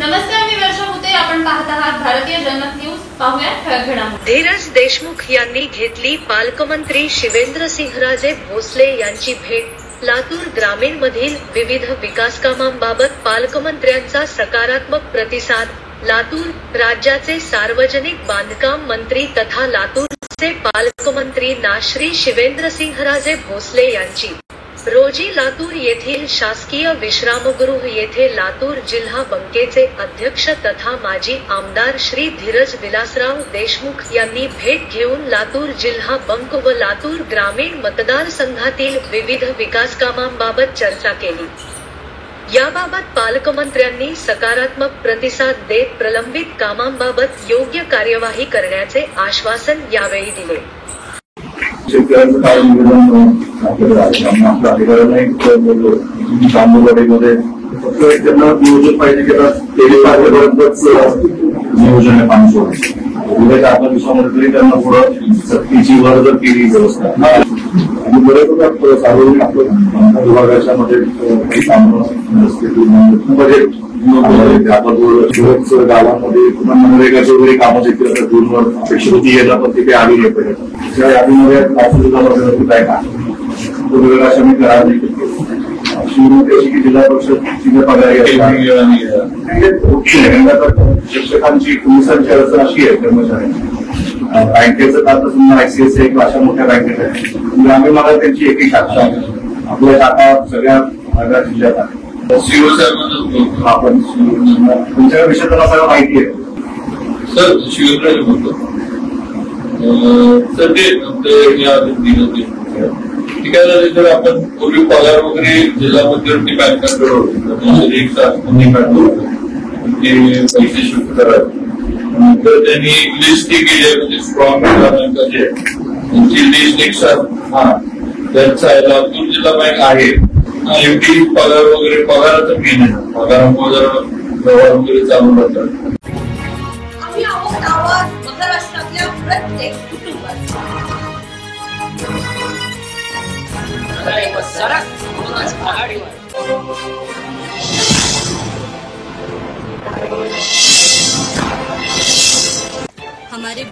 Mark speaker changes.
Speaker 1: नमस्कार, मी वर्षा भुते. आपण पाहत आहात भारतीय जनमत न्यूज. पाहूया ठळक घडामोडी.
Speaker 2: धीरज देशमुख यांनी घेतली पालकमंत्री शिवेंद्रसिंहराजे भोसले यांची भेट. लातूर ग्रामीण मधील विविध विकासकामांबाबत पालकमंत्र्यांचा सकारात्मक प्रतिसाद. लातूर राज्याचे सार्वजनिक बांधकाम मंत्री तथा लातूरचे पालकमंत्री श्री शिवेंद्रसिंहराजे भोसले यांची रोजी लातूर येथील शासकीय विश्रामगृह येथे लातूर जिल्हा बँकेचे अध्यक्ष तथा माजी आमदार श्री धीरज विलासराव देशमुख यांनी भेट घेऊन लातूर जिल्हा बँक व लातूर ग्रामीण मतदारसंघातील विविध विकासकामांबाबत चर्चा केली. याबाबत पालकमंत्र्यांनी सकारात्मक प्रतिसाद देत प्रलंबित कामांबाबत योग्य कार्यवाही करण्याचे आश्वासन यावेळी दिले.
Speaker 3: शेतकऱ्यांचं काय निवेदन आपल्याकडे आपल्या अधिकाऱ्यांना एक बोललो कामगारीमध्ये फक्त एक त्यांना नियोजन पाहिजे की तेलीपर्यंतच नियोजन आहे पाणी सोडून उद्या 4 दिवसामध्ये तरी त्यांना थोडं सक्तीची वर जर केली व्यवस्था आणि बरेच सार्वजनिक आपल्या विभागाच्या मध्ये काही कामं बजेट गावांमध्ये पुन्हा मनरेगाची वगैरे कामं देखील आता दूरवर अपेक्षित होती यायला पण तिथे आली नाही पाहिजे. त्या यादीमध्ये काय का अशा मी करार देखील शिवमुख्याची जिल्हा परिषद पगार शिक्षकांची पोलिसांची अडचण अशी आहे कर्मचाऱ्यांची. बँकेचं खातं सुद्धा ICICI अशा मोठ्या बँकेत आहे. ग्रामीण भागात त्यांची एकही शाखा आहे. आपल्या शाखा सगळ्या भागात जिल्ह्यात आहे. आपण तुमच्या विषयात मला सगळं माहिती आहे.
Speaker 4: सर शिवेंद्रराजे बोलतो. सर ते ठीक आहे. जर आपण पूर्वी पगार वगैरे जिल्हा मध्यवर्ती बँकांकडे पैसे शिफ्ट करावे तर त्यांनी लिस्ट केली म्हणजे स्ट्रॉंग बँकाचे त्यांची लिस्ट एक त्यांचा लातूर जिल्हा बँक आहे. एवढी पगार वगैरे पगाराचं मेन आहे. पगारामुळे जरा व्यवहार वगैरे चालू राहतात.
Speaker 5: आम्ही आहोत आवाज महाराष्ट्रातल्या प्रत्येक कुटुंबाचा.
Speaker 6: हमारे